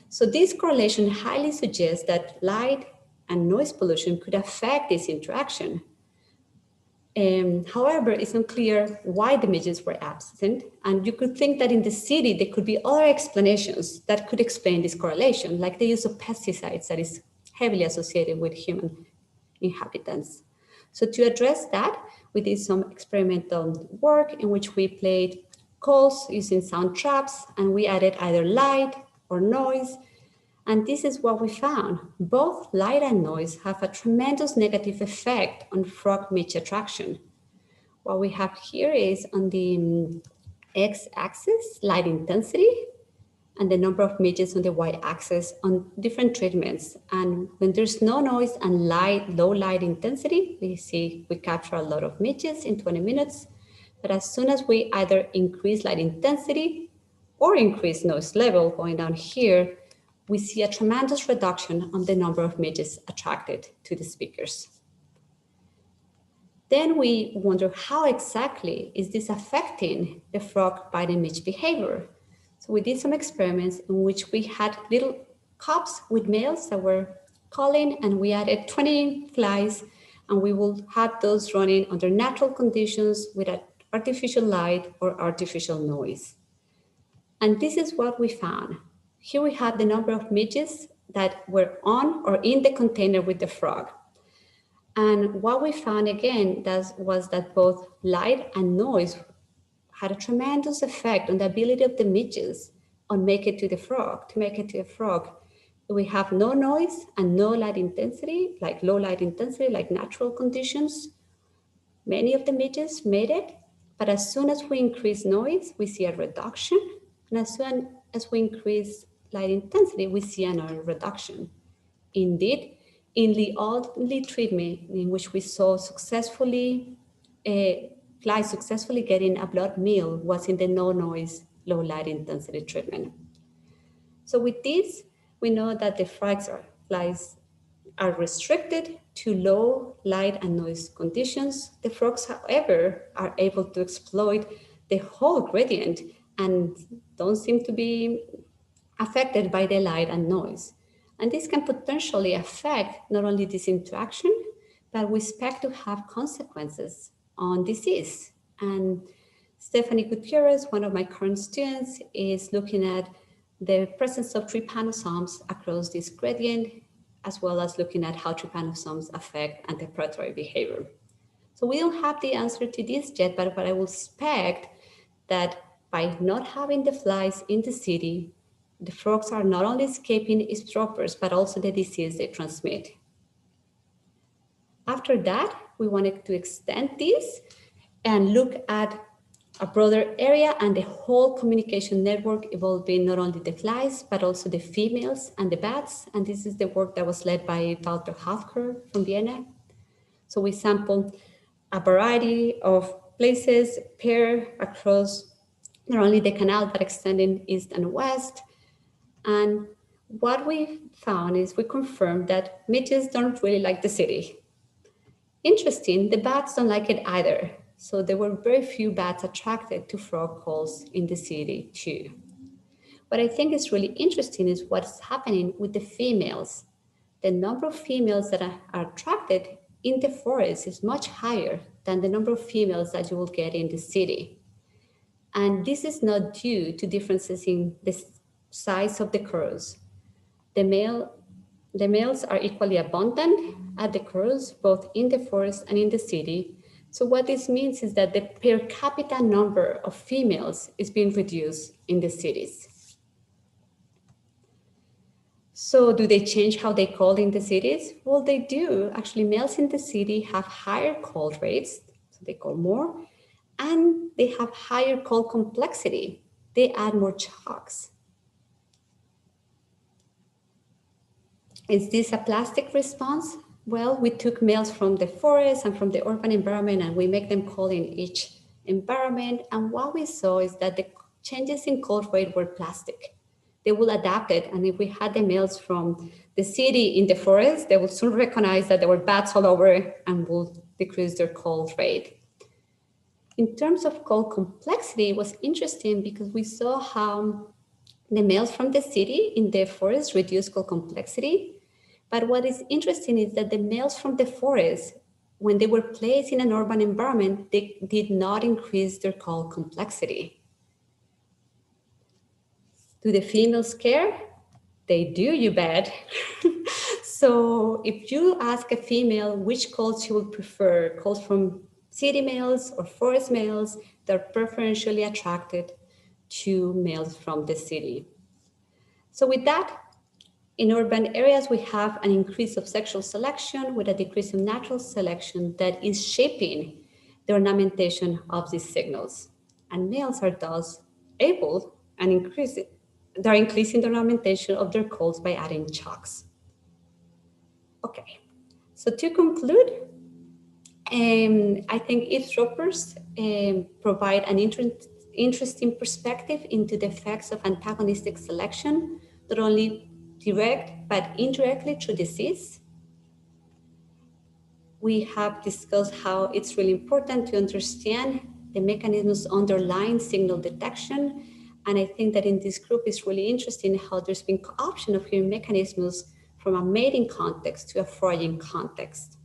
So this correlation highly suggests that light and noise pollution could affect this interaction. However, it's unclear why the midges were absent, and you could think that in the city there could be other explanations that could explain this correlation, like the use of pesticides that is heavily associated with human inhabitants. So to address that, we did some experimental work in which we played calls using sound traps, and we added either light or noise. And this is what we found. Both light and noise have a tremendous negative effect on frog midge attraction. What we have here is on the x-axis, light intensity, and the number of midges on the y-axis on different treatments. And when there's no noise and low light intensity, we capture a lot of midges in 20 minutes. But as soon as we either increase light intensity or increased noise level going down here, we see a tremendous reduction on the number of midges attracted to the speakers. Then we wonder how exactly is this affecting the frog bite and midge behavior. So we did some experiments in which we had little cups with males that were calling, and we added 20 flies, and we will have those running under natural conditions with an artificial light or artificial noise. And this is what we found. Here we have the number of midges that were on or in the container with the frog. And what we found again was that both light and noise had a tremendous effect on the ability of the midges to make it to the frog. We have no noise and no light intensity, like low light intensity, like natural conditions. Many of the midges made it, but as soon as we increase noise, we see a reduction. And as soon as we increase light intensity, we see another reduction. Indeed, in the only treatment in which we saw flies successfully getting a blood meal was in the no noise, low light intensity treatment. So with this, we know that the flies are restricted to low light and noise conditions. The frogs, however, are able to exploit the whole gradient and don't seem to be affected by the light and noise. And this can potentially affect not only this interaction, but we expect to have consequences on disease. And Stephanie Gutierrez, one of my current students, is looking at the presence of trypanosomes across this gradient, as well as looking at how trypanosomes affect antipredatory behavior. So we don't have the answer to this yet, but I will expect that by not having the flies in the city, the frogs are not only escaping eavesdroppers, but also the disease they transmit. After that, we wanted to extend this and look at a broader area and the whole communication network involving not only the flies, but also the females and the bats. And this is the work that was led by Walter Hafker from Vienna. So we sampled a variety of places paired across not only the canal, but extending east and west. And what we found is we confirmed that midges don't really like the city. Interesting, the bats don't like it either. So there were very few bats attracted to frog calls in the city too. What I think is really interesting is what's happening with the females. The number of females that are attracted in the forest is much higher than the number of females that you will get in the city. And this is not due to differences in the size of the crows. The males are equally abundant at the crows, both in the forest and in the city. So what this means is that the per capita number of females is being reduced in the cities. So do they change how they call in the cities? Well, they do. Actually, males in the city have higher call rates, so they call more, and they have higher call complexity. They add more chalks. Is this a plastic response? Well, we took males from the forest and from the urban environment, and we make them call in each environment. And what we saw is that the changes in call rate were plastic. They will adapt it. And if we had the males from the city in the forest, they will soon recognize that there were bats all over and will decrease their call rate. In terms of call complexity, it was interesting because we saw how the males from the city in the forest reduced call complexity. But what is interesting is that the males from the forest, when they were placed in an urban environment, they did not increase their call complexity. Do the females care? They do, you bet. So if you ask a female which calls she would prefer, calls from city males or forest males, they're preferentially attracted to males from the city. So with that, in urban areas, we have an increase of sexual selection with a decrease in natural selection that is shaping the ornamentation of these signals. And males are thus able and they're increasing the ornamentation of their calls by adding chalks. Okay, so to conclude, I think eavesdroppers provide an interesting perspective into the effects of antagonistic selection, not only direct but indirectly through disease. We have discussed how it's really important to understand the mechanisms underlying signal detection. And I think that in this group it's really interesting how there's been co-option of hearing mechanisms from a mating context to a foraging context.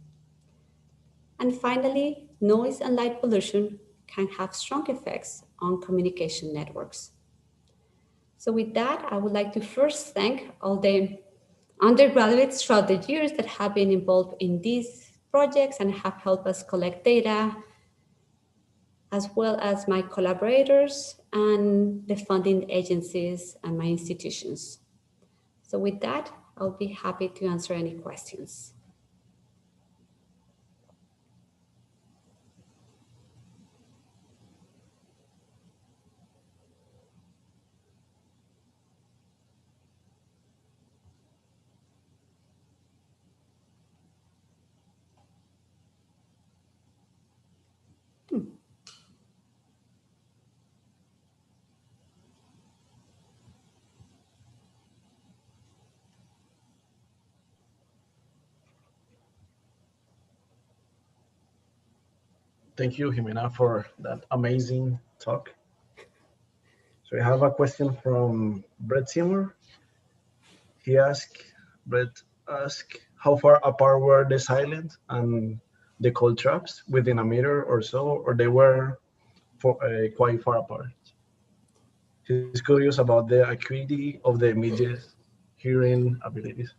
And finally, noise and light pollution can have strong effects on communication networks. So with that, I would like to first thank all the undergraduates throughout the years that have been involved in these projects and have helped us collect data, as well as my collaborators and the funding agencies and my institutions. So with that, I'll be happy to answer any questions. Thank you, Ximena, for that amazing talk. So I have a question from Brett Seymour. Brett asked, how far apart were the silent and the cold traps, within a meter or so, or they were quite far apart? He's curious about the acuity of the midges' hearing abilities.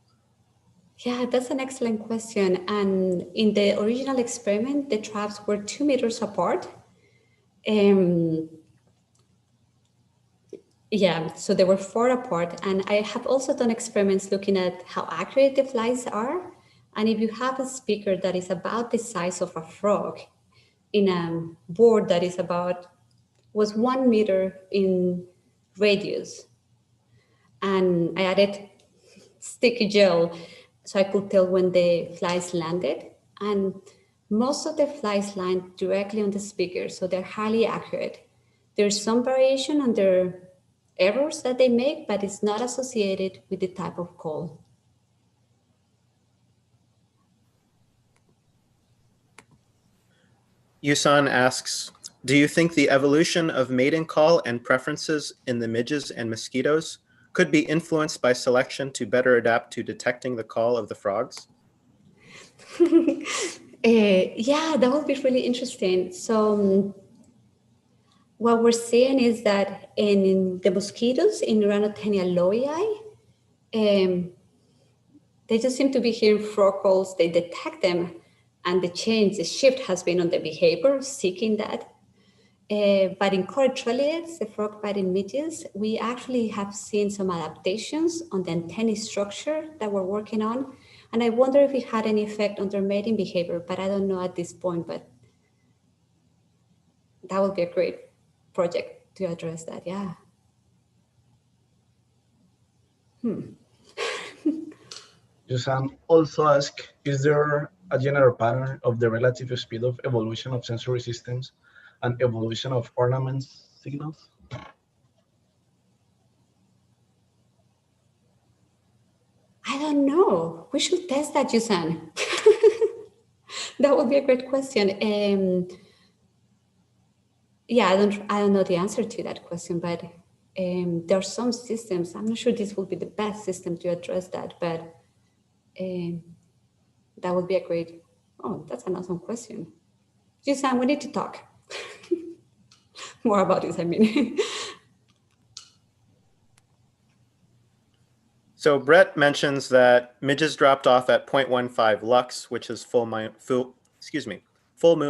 Yeah, that's an excellent question. And in the original experiment, the traps were 2 meters apart. Yeah, so they were 4 apart. And I have also done experiments looking at how accurate the flies are. And if you have a speaker that is about the size of a frog in a board that was 1 meter in radius, and I added sticky gel so I could tell when the flies landed. And most of the flies land directly on the speaker, so they're highly accurate. There's some variation on their errors that they make, but it's not associated with the type of call. Yusan asks, do you think the evolution of mating call and preferences in the midges and mosquitoes could be influenced by selection to better adapt to detecting the call of the frogs? Yeah, that would be really interesting. So what we're seeing is that in the mosquitoes in Ranotaenia loei, they just seem to be hearing frog calls, they detect them, and the shift has been on the behavior, seeking that. But in corythrelids, the frog-biting midges, we actually have seen some adaptations on the antennae structure that we're working on. And I wonder if it had any effect on their mating behavior, but I don't know at this point, but that would be a great project to address that, yeah. Susan also asked, is there a general pattern of the relative speed of evolution of sensory systems and evolution of ornaments signals? I don't know. We should test that, Yusan. That would be a great question. Yeah, I don't know the answer to that question, but there are some systems. I'm not sure this will be the best system to address that, but that would be a great. Oh, that's an awesome question. Yusan, we need to talk more about this. I mean. So Brett mentions that midges dropped off at 0.15 lux, which is full moon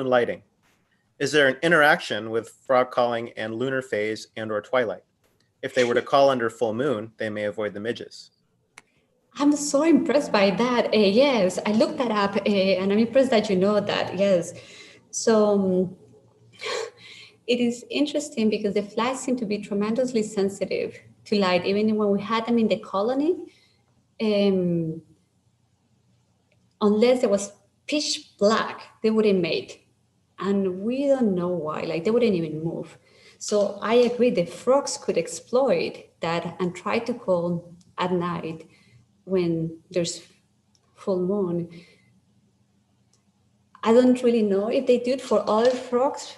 lighting. Is there an interaction with frog calling and lunar phase and/or twilight? If they were to call under full moon, they may avoid the midges. I'm so impressed by that. Yes, I looked that up, and I'm impressed that you know that. Yes, so it is interesting because the flies seem to be tremendously sensitive to light, even when we had them in the colony. Unless there was pitch black, they wouldn't mate. And we don't know why, like they wouldn't even move. So I agree the frogs could exploit that and try to call at night when there's full moon. I don't really know if they do it for other frogs.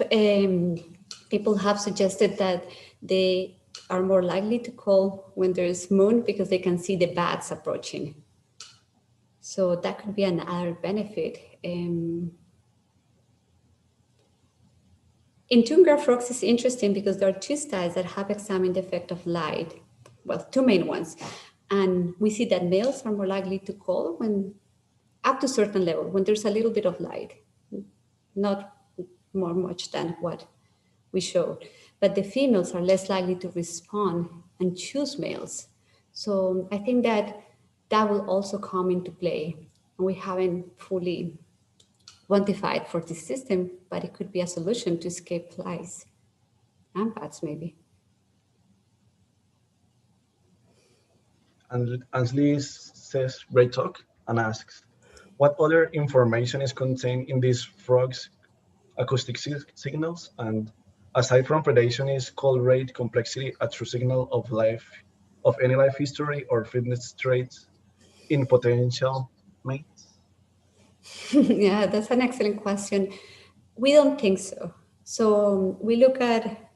People have suggested that they are more likely to call when there's moon because they can see the bats approaching. So that could be another benefit. In tungra frogs, it's interesting because there are two studies that have examined the effect of light. Well, two main ones. And we see that males are more likely to call when up to a certain level, when there's a little bit of light, not more much than what we showed. But the females are less likely to respond and choose males. So I think that that will also come into play. And we haven't fully quantified for this system, but it could be a solution to escape flies and bats maybe. And Ansley says, great talk, and asks, what other information is contained in these frogs' acoustic signals? And aside from predation, is call rate complexity a true signal of life, of any life history or fitness traits in potential mates? Yeah, that's an excellent question. We don't think so. So we look at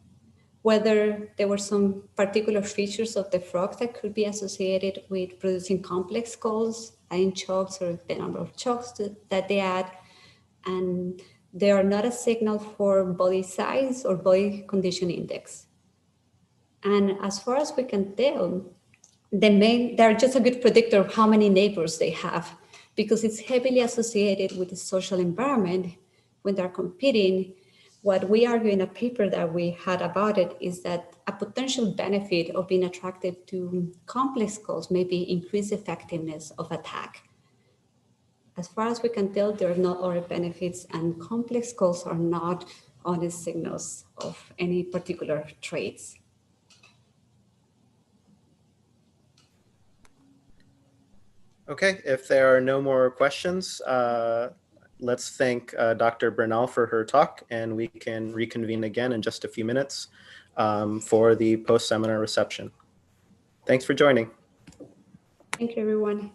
whether there were some particular features of the frogs that could be associated with producing complex calls, adding chokes or the number of chokes that they add. And they are not a signal for body size or body condition index. And as far as we can tell, they're just a good predictor of how many neighbors they have because it's heavily associated with the social environment when they're competing. What we argue in a paper that we had about it is that a potential benefit of being attracted to complex calls may be increased effectiveness of attack. As far as we can tell, there are no other benefits, and complex calls are not honest signals of any particular traits. Okay, if there are no more questions, let's thank Dr. Bernal for her talk, and we can reconvene again in just a few minutes for the post-seminar reception. Thanks for joining. Thank you, everyone.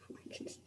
Oh my goodness.